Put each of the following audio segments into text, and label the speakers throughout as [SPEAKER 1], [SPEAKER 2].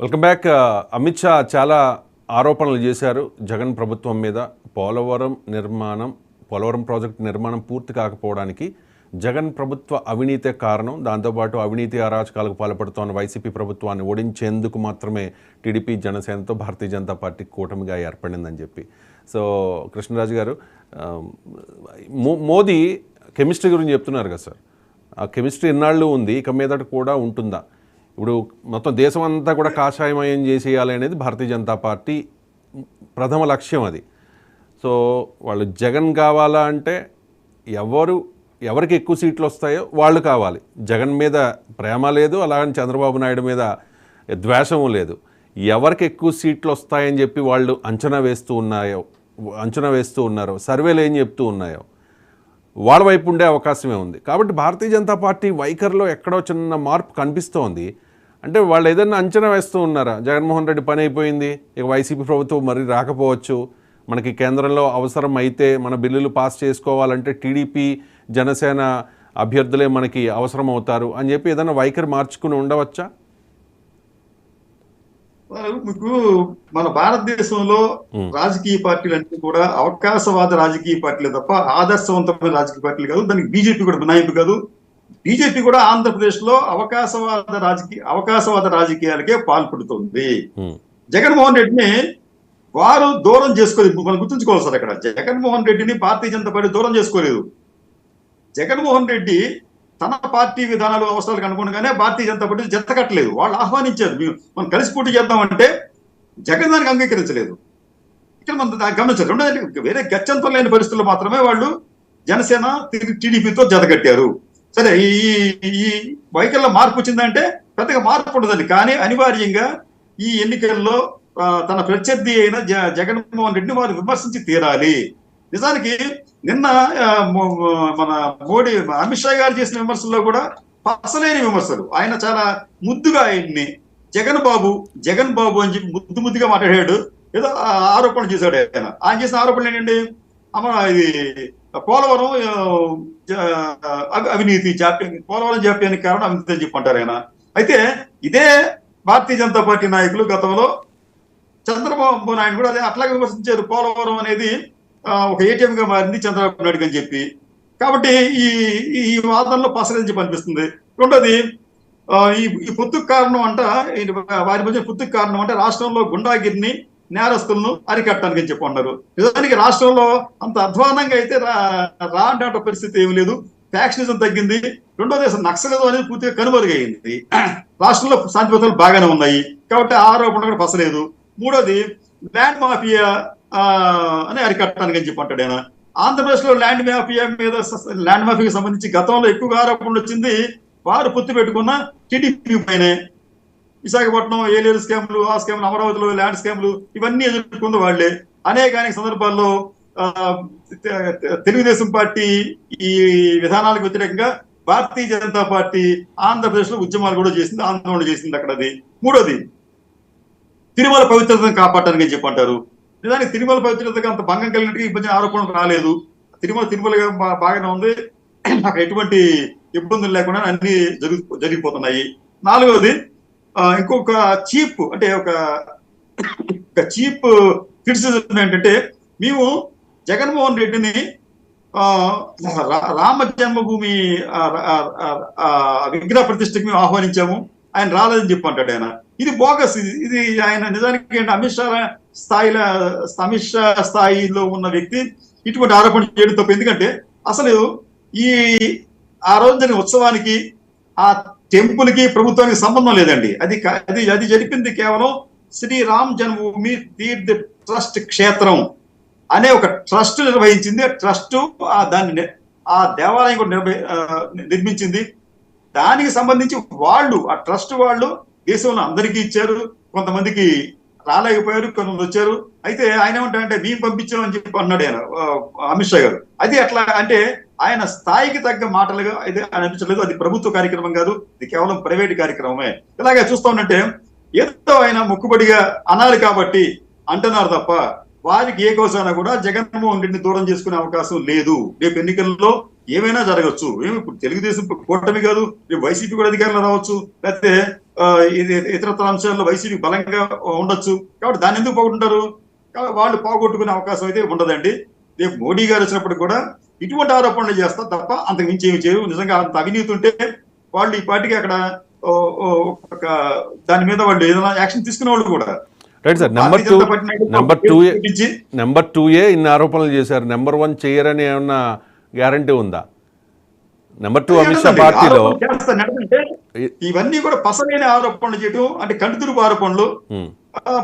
[SPEAKER 1] Welcome back. Amit Shah చాలా ఆరోపణలు చేశారు జగన్ ప్రభుత్వం మీద. పోలవరం ప్రాజెక్టు నిర్మాణం పూర్తి కాకపోవడానికి జగన్ ప్రభుత్వ అవినీతే కారణం. దాంతోపాటు అవినీతి అరాచకాలకు పాల్పడుతున్న వైసీపీ ప్రభుత్వాన్ని ఓడించేందుకు మాత్రమే టీడీపీ జనసేనతో భారతీయ జనతా పార్టీ కూటమిగా ఏర్పడిందని చెప్పి. సో కృష్ణరాజు గారు, మోదీ కెమిస్ట్రీ గురించి చెప్తున్నారు కదా సార్, ఆ కెమిస్ట్రీ ఎన్నాళ్ళు ఉంది, ఇక మీదట కూడా ఉంటుందా? ఇప్పుడు మొత్తం దేశం అంతా కూడా కాషాయమయం చేసేయాలి అనేది భారతీయ జనతా పార్టీ ప్రథమ లక్ష్యం అది. సో వాళ్ళు జగన్ కావాలా అంటే ఎవరికి ఎక్కువ సీట్లు వస్తాయో వాళ్ళు కావాలి. జగన్ మీద ప్రేమ లేదు, అలాగని చంద్రబాబు నాయుడు మీద ద్వేషము లేదు. ఎవరికి ఎక్కువ సీట్లు వస్తాయని చెప్పి వాళ్ళు అంచనా వేస్తూ ఉన్నారో సర్వేలు ఏం చెప్తూ ఉన్నాయో వాళ్ళ వైపు ఉండే అవకాశమే ఉంది. కాబట్టి భారతీయ జనతా పార్టీ వైఖరిలో ఎక్కడో చిన్న మార్పు కనిపిస్తోంది. అంటే వాళ్ళు ఏదైనా అంచనా వేస్తూ ఉన్నారా? జగన్మోహన్ రెడ్డి పని అయిపోయింది, ఇక వైసీపీ ప్రభుత్వం మరి రాకపోవచ్చు, మనకి కేంద్రంలో అవసరం అయితే మన బిల్లులు పాస్ చేసుకోవాలంటే టీడీపీ జనసేన అభ్యర్థులే మనకి అవసరం అవుతారు అని చెప్పి ఏదైనా వైఖరి మార్చుకుని ఉండవచ్చా?
[SPEAKER 2] మీకు మన భారతదేశంలో రాజకీయ పార్టీలు అంటే కూడా అవకాశవాద రాజకీయ పార్టీలే తప్ప ఆదర్శవంతమైన రాజకీయ పార్టీలు కాదు. దానికి బీజేపీ కూడా మినహాయింపు కాదు. బీజేపీ కూడా ఆంధ్రప్రదేశ్ లో అవకాశవాద రాజకీయాలకే పాల్పడుతుంది. జగన్మోహన్ రెడ్డిని వారు దూరం చేసుకోలేదు. మనం గుర్తుంచుకోవాలి సార్, అక్కడ జగన్మోహన్ రెడ్డిని భారతీయ జనతా పార్టీ దూరం చేసుకోలేదు. జగన్మోహన్ రెడ్డి తన పార్టీ విధానాలు అవసరాలకు అనుగుణంగానే భారతీయ జనతా పార్టీ జత కట్టలేదు. వాళ్ళు ఆహ్వానించారు, మనం కలిసి పోటీ చేద్దామంటే జగన్ దానికి అంగీకరించలేదు. ఇక్కడ మనం గమనించారు. రెండోది, వేరే గత్యంతరం లేని పరిస్థితుల్లో మాత్రమే వాళ్ళు జనసేన టీడీపీతో జత కట్టారు. సరే, ఈ వైఖరిలో మార్పు వచ్చిందంటే పెద్దగా మార్పు ఉండదండి. కానీ అనివార్యంగా ఈ ఎన్నికల్లో తన ప్రత్యర్థి అయిన జగన్మోహన్ రెడ్డిని వారు విమర్శించి తీరాలి. నిజానికి నిన్న మన మోడీ అమిత్ షా గారు చేసిన విమర్శల్లో కూడా పసలేని విమర్శలు. ఆయన చాలా ముద్దుగా ఆయన్ని జగన్ బాబు అని చెప్పి ముద్దుగా మాట్లాడాడు. ఏదో ఆరోపణ చేశాడు. ఆయన చేసిన ఆరోపణలు ఏంటండి, ఇది పోలవరం అవినీతి జాప్యం, పోలవరం జాప్యానికి కారణం అవినీతి అని చెప్పి అంటారు ఆయన. అయితే ఇదే భారతీయ జనతా పార్టీ నాయకులు గతంలో చంద్రబాబు నాయుడు కూడా అదే అట్లాగే విమర్శించారు. పోలవరం అనేది ఒక ఏటీఎం గా మారింది చంద్రబాబు నాయుడు అని చెప్పి. కాబట్టి ఈ వాదనలో పసరని చెప్పి అనిపిస్తుంది. రెండోది, ఈ పొత్తుకు కారణం అంట, వారి మధ్య పొత్తుకు కారణం అంటే రాష్ట్రంలో గుండాగిరిని నేరస్తులను అరికట్టడానికి అని చెప్పి అన్నారు. నిజానికి రాష్ట్రంలో అంత అధ్వానంగా అయితే రాండాట పరిస్థితి ఏమి లేదు. ఫ్యాక్షనిజం తగ్గింది. రెండోది, అసలు నక్సలిజం అనేది పూర్తిగా కనుమరుగైంది. రాష్ట్రంలో శాంతి భద్రతలు బాగానే ఉన్నాయి. కాబట్టి ఆరోపణ కూడా పసలేదు. మూడోది, ల్యాండ్ మాఫియా అని అరికట్టడానికి అని చెప్పి అంటాడు ఆయన. ఆంధ్రప్రదేశ్ లో ల్యాండ్ మాఫియాకి సంబంధించి గతంలో ఎక్కువగా ఆరోపణలు వచ్చింది వారు పొత్తు పెట్టుకున్న టీడీపీ పైనే. విశాఖపట్నం ఏలేరు స్కామ్లు, ఆ స్కామ్లు, అమరావతిలో ల్యాండ్ స్కామ్లు, ఇవన్నీ ఎదుర్కొంది వాళ్లే. అనేక సందర్భాల్లో తెలుగుదేశం పార్టీ ఈ విధానాలకు వ్యతిరేకంగా భారతీయ జనతా పార్టీ ఆంధ్రప్రదేశ్ లో ఉద్యమాలు కూడా చేసింది, ఆందోళన చేసింది అక్కడ. అది మూడోది, తిరుమల పవిత్రతను కాపాడటానికి అని చెప్పి అంటారు. నిజానికి తిరుమల పవిత్రతకు అంత భంగం కలిగినట్టు ఈ మధ్య ఆరోపణలు రాలేదు. తిరుమలగా బాగానే ఉంది, అక్కడ ఎటువంటి ఇబ్బందులు లేకుండా అన్ని జరిగిపోతున్నాయి. నాలుగవది, ఇంకొక చీప్ అంటే ఒక చీప్ క్రిటిసిజం ఏంటంటే, మేము జగన్మోహన్ రెడ్డిని రామ జన్మభూమి విగ్రహ ప్రతిష్టకి మేము ఆహ్వానించాము, ఆయన రాలేదని చెప్పి అంటాడు ఆయన. ఇది బోగస్. ఇది ఆయన నిజానికి అమిత్ షా స్థాయిలో ఉన్న వ్యక్తి ఇటువంటి ఆరోపణ చేయడం తప్పు. ఎందుకంటే అసలు ఆ రోజు జరిగిన ఉత్సవానికి ఆ టెంపుల్ కి ప్రభుత్వానికి సంబంధం లేదండి. అది జరిపింది కేవలం శ్రీరామ్ జన్మభూమి తీర్థ ట్రస్ట్ క్షేత్రం అనే ఒక ట్రస్ట్ నిర్వహించింది. ట్రస్ట్ దాన్ని ఆ దేవాలయం కూడా నిర్మించింది. దానికి సంబంధించి ఆ ట్రస్ట్ వాళ్ళు దేశంలో అందరికీ ఇచ్చారు, కొంతమందికి రాలేకపోయారు, కొంతమంది వచ్చారు. అయితే ఆయన ఏమంటారంటే మేము పంపించామని చెప్పి అన్నాడు ఆయన అమిత్ షా గారు. అది అట్లా అంటే ఆయన స్థాయికి తగ్గ మాటలుగా అయితే అనిపించలేదు. అది ప్రభుత్వ కార్యక్రమం కాదు, ఇది కేవలం ప్రైవేట్ కార్యక్రమమే. ఇలాగే చూస్తా ఉన్నట్టే ఏదో ఆయన మొక్కుబడిగా అనాలి కాబట్టి అంటున్నారు తప్ప వారికి ఏ కోసానా కూడా జగన్మోహన్ రెడ్డిని దూరం చేసుకునే అవకాశం లేదు. రేపు ఎన్నికల్లో ఏమైనా జరగచ్చు. ఇప్పుడు తెలుగుదేశం కూటమి కాదు, రేపు వైసీపీ కూడా అధికారంలో రావచ్చు, లేకపోతే ఇది ఇతరత్ర అంశాల్లో వైసీపీ బలంగా ఉండొచ్చు. కాబట్టి దాన్ని ఎందుకు పోగొట్టుకుంటారు? వాళ్ళు పోగొట్టుకునే అవకాశం అయితే ఉండదండి. రేపు మోడీ గారు వచ్చినప్పుడు కూడా ఇటువంటి ఆరోపణలు చేస్తారు తప్ప అంతకు మించి ఏమి చేయరు. నిజంగా అంత అవినీతి ఉంటే వాళ్ళు ఈ పార్టీకి అక్కడ ఒక దాని మీద వాళ్ళు ఏదైనా యాక్షన్ తీసుకునే వాళ్ళు కూడా.
[SPEAKER 1] Right sir. నెంబర్ 2 ఇన్ని ఆరోపణలు చేశారు. నెంబర్ 1 చేయరని ఏమన్నా గ్యారంటీ ఉందా? నెంబర్ 2 అమిత్ షా పార్టీలో
[SPEAKER 2] ఇవన్నీ కూడా పసలేని ఆరోపణలు చేయటం అంటే కంటితురుపు ఆరోపణలు,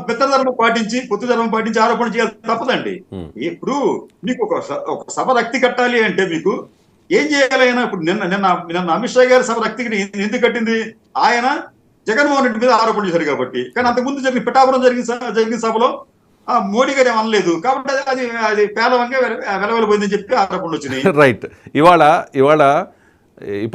[SPEAKER 2] మిత్రధర్మం పాటించి పొత్తు ధర్మం పాటించి ఆరోపణలు చేయాలి తప్పదండి. ఇప్పుడు మీకు ఒక సభ రక్తి కట్టాలి అంటే మీకు ఏం చేయాలి? అయినా ఇప్పుడు నిన్న అమిత్ షా గారి సభ రక్తి ఎందుకు కట్టింది? ఆయన జగన్మోహన్ రెడ్డి మీద ఆరోపణ చేశారు కాబట్టి. కానీ అంతకుముందు పిఠాపురం జరిగిన సభలో మోడీ గారు ఏమనలేదు కాబట్టి అది పేలవంగా వెలవెలబోయిందని చెప్పి ఆరోపణలు వచ్చినాయి.
[SPEAKER 1] రైట్. ఇవాళ ఇప్పుడు